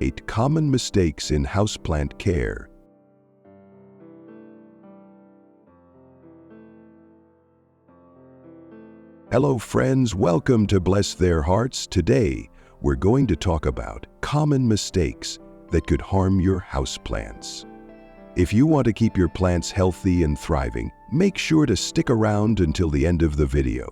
8 Common Mistakes in Houseplant Care. Hello friends, welcome to Bless Their Hearts. Today, we're going to talk about common mistakes that could harm your houseplants. If you want to keep your plants healthy and thriving, make sure to stick around until the end of the video.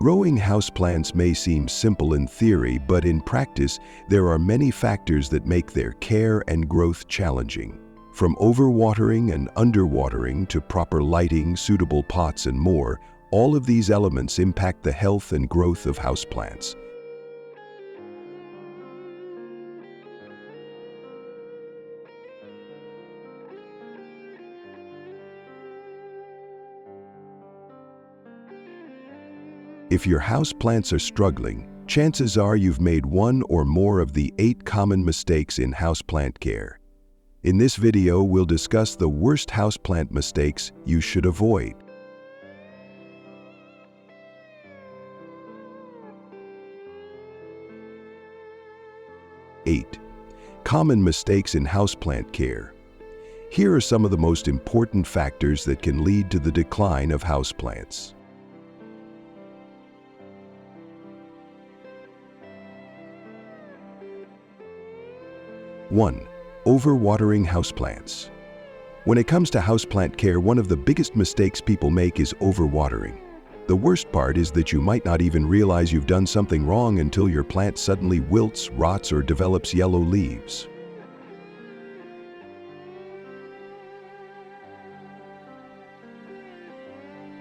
Growing houseplants may seem simple in theory, but in practice, there are many factors that make their care and growth challenging. From overwatering and underwatering to proper lighting, suitable pots, and more, all of these elements impact the health and growth of houseplants. If your houseplants are struggling, chances are you've made one or more of the 8 common mistakes in houseplant care. In this video, we'll discuss the worst houseplant mistakes you should avoid. Eight Common mistakes in houseplant care. Here are some of the most important factors that can lead to the decline of houseplants. 1. Overwatering houseplants. When it comes to houseplant care, one of the biggest mistakes people make is overwatering. The worst part is that you might not even realize you've done something wrong until your plant suddenly wilts, rots, or develops yellow leaves.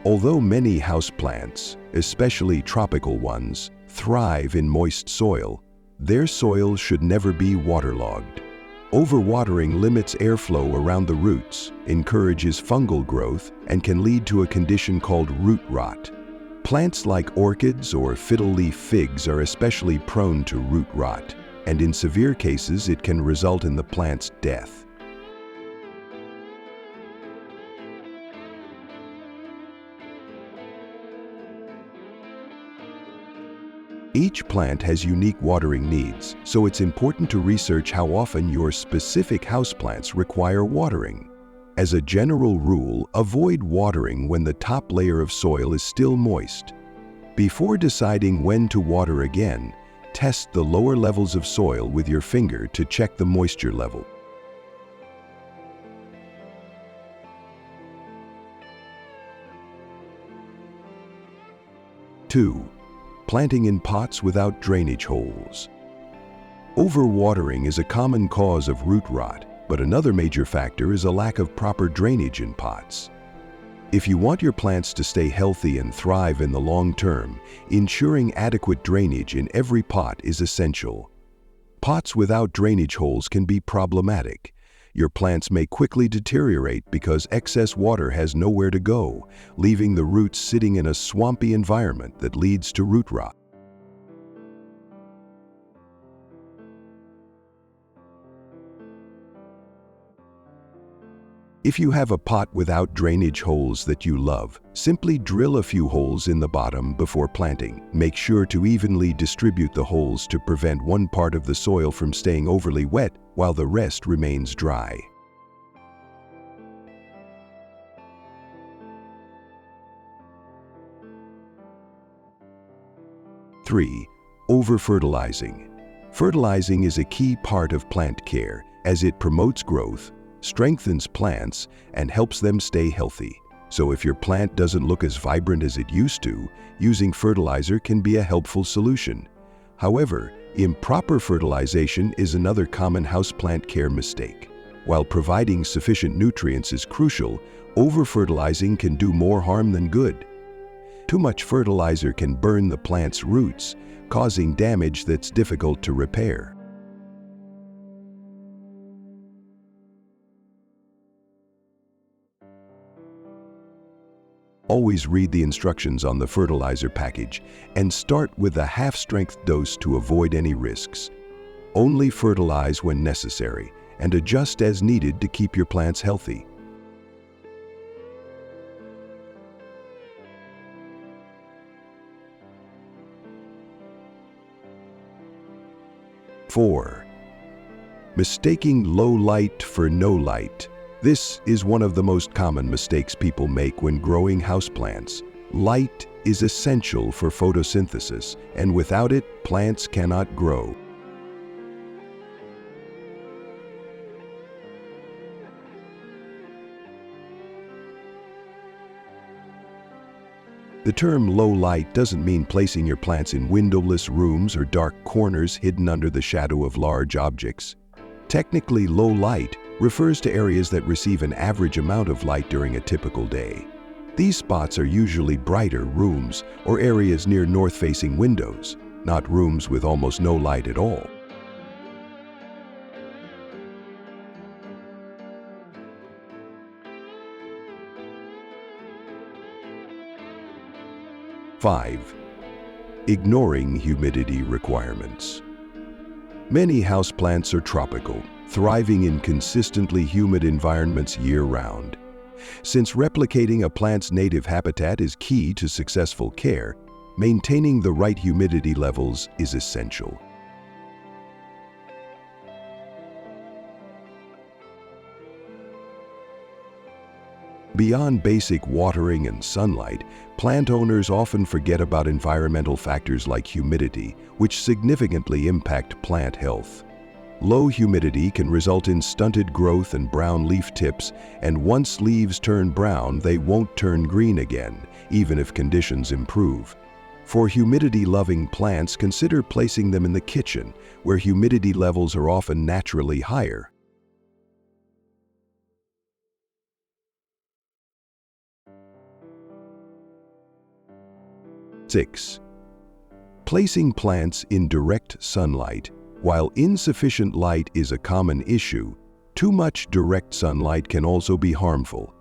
Although many houseplants, especially tropical ones, thrive in moist soil, their soil should never be waterlogged. Overwatering limits airflow around the roots, encourages fungal growth, and can lead to a condition called root rot. Plants like orchids or fiddle-leaf figs are especially prone to root rot, and in severe cases it can result in the plant's death. Each plant has unique watering needs, so it's important to research how often your specific houseplants require watering. As a general rule, avoid watering when the top layer of soil is still moist. Before deciding when to water again, test the lower levels of soil with your finger to check the moisture level. 2. Planting in pots without drainage holes. Overwatering is a common cause of root rot, but another major factor is a lack of proper drainage in pots. If you want your plants to stay healthy and thrive in the long term, ensuring adequate drainage in every pot is essential. Pots without drainage holes can be problematic. Your plants may quickly deteriorate because excess water has nowhere to go, leaving the roots sitting in a swampy environment that leads to root rot. If you have a pot without drainage holes that you love, simply drill a few holes in the bottom before planting. Make sure to evenly distribute the holes to prevent one part of the soil from staying overly wet while the rest remains dry. Three, over-fertilizing. Fertilizing is a key part of plant care as it promotes growth, strengthens plants, and helps them stay healthy. So if your plant doesn't look as vibrant as it used to, using fertilizer can be a helpful solution. However, improper fertilization is another common houseplant care mistake. While providing sufficient nutrients is crucial, over-fertilizing can do more harm than good. Too much fertilizer can burn the plant's roots, causing damage that's difficult to repair. Always read the instructions on the fertilizer package and start with a half-strength dose to avoid any risks. Only fertilize when necessary and adjust as needed to keep your plants healthy. 4. Mistaking low light for no light. This is one of the most common mistakes people make when growing houseplants. Light is essential for photosynthesis, and without it, plants cannot grow. The term low light doesn't mean placing your plants in windowless rooms or dark corners hidden under the shadow of large objects. Technically, low light refers to areas that receive an average amount of light during a typical day. These spots are usually brighter rooms or areas near north-facing windows, not rooms with almost no light at all. Five, ignoring humidity requirements. Many houseplants are tropical, thriving in consistently humid environments year-round. Since replicating a plant's native habitat is key to successful care, maintaining the right humidity levels is essential. Beyond basic watering and sunlight, plant owners often forget about environmental factors like humidity, which significantly impact plant health. Low humidity can result in stunted growth and brown leaf tips, and once leaves turn brown, they won't turn green again, even if conditions improve. For humidity-loving plants, consider placing them in the kitchen, where humidity levels are often naturally higher. Six, placing plants in direct sunlight. While insufficient light is a common issue, too much direct sunlight can also be harmful.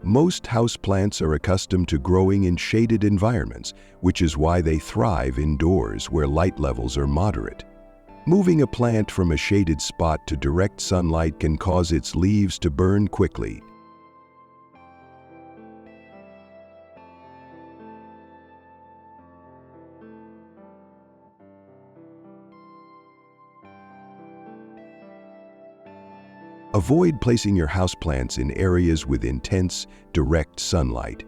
Most houseplants are accustomed to growing in shaded environments, which is why they thrive indoors where light levels are moderate. Moving a plant from a shaded spot to direct sunlight can cause its leaves to burn quickly. Avoid placing your houseplants in areas with intense, direct sunlight.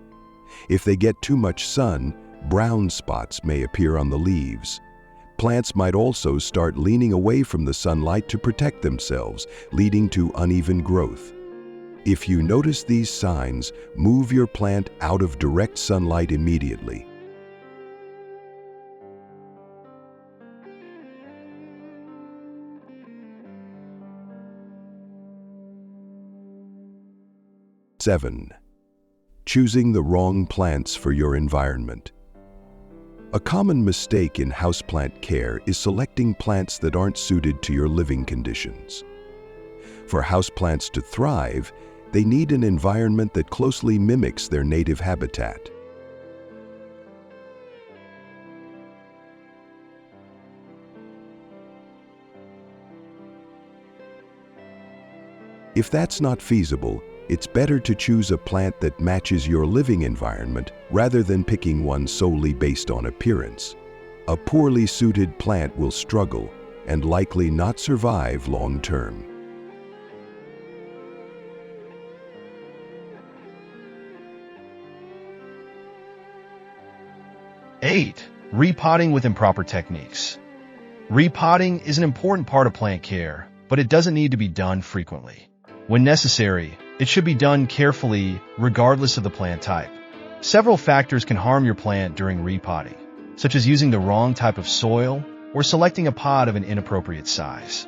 If they get too much sun, brown spots may appear on the leaves. Plants might also start leaning away from the sunlight to protect themselves, leading to uneven growth. If you notice these signs, move your plant out of direct sunlight immediately. Seven, choosing the wrong plants for your environment. A common mistake in houseplant care is selecting plants that aren't suited to your living conditions. For houseplants to thrive, they need an environment that closely mimics their native habitat. If that's not feasible, it's better to choose a plant that matches your living environment rather than picking one solely based on appearance. A poorly suited plant will struggle and likely not survive long term. 8. Repotting with improper techniques. Repotting is an important part of plant care, but it doesn't need to be done frequently. When necessary, it should be done carefully, regardless of the plant type. Several factors can harm your plant during repotting, such as using the wrong type of soil or selecting a pot of an inappropriate size.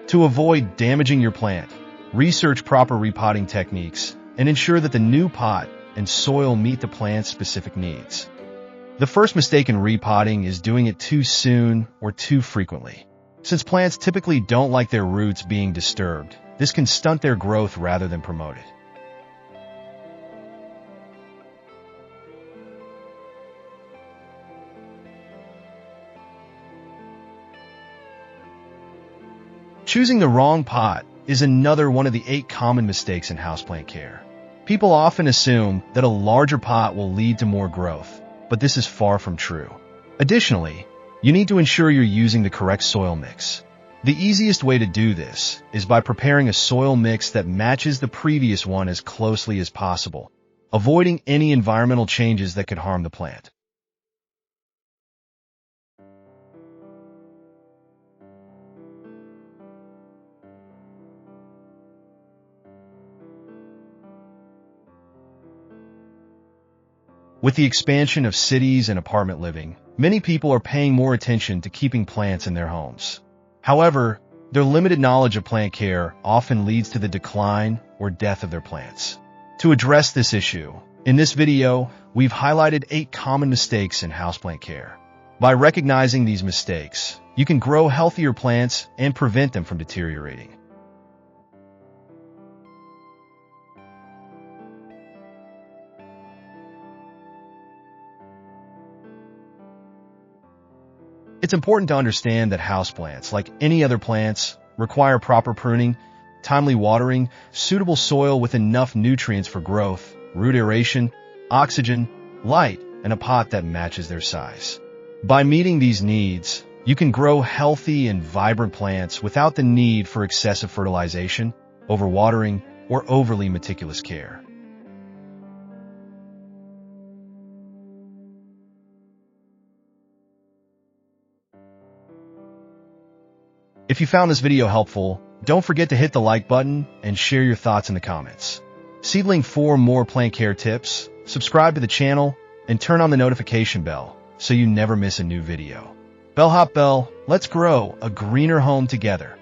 To avoid damaging your plant, research proper repotting techniques and ensure that the new pot and soil meet the plant's specific needs. The first mistake in repotting is doing it too soon or too frequently. Since plants typically don't like their roots being disturbed, this can stunt their growth rather than promote it. Choosing the wrong pot is another one of the 8 common mistakes in houseplant care. People often assume that a larger pot will lead to more growth, but this is far from true. Additionally, you need to ensure you're using the correct soil mix. The easiest way to do this is by preparing a soil mix that matches the previous one as closely as possible, avoiding any environmental changes that could harm the plant. With the expansion of cities and apartment living, many people are paying more attention to keeping plants in their homes. However, their limited knowledge of plant care often leads to the decline or death of their plants. To address this issue, in this video, we've highlighted 8 common mistakes in houseplant care. By recognizing these mistakes, you can grow healthier plants and prevent them from deteriorating. It's important to understand that houseplants, like any other plants, require proper pruning, timely watering, suitable soil with enough nutrients for growth, root aeration, oxygen, light, and a pot that matches their size. By meeting these needs, you can grow healthy and vibrant plants without the need for excessive fertilization, overwatering, or overly meticulous care. If you found this video helpful, don't forget to hit the like button and share your thoughts in the comments. Seedling for more plant care tips, subscribe to the channel, and turn on the notification bell so you never miss a new video. Bellhop Bell, let's grow a greener home together.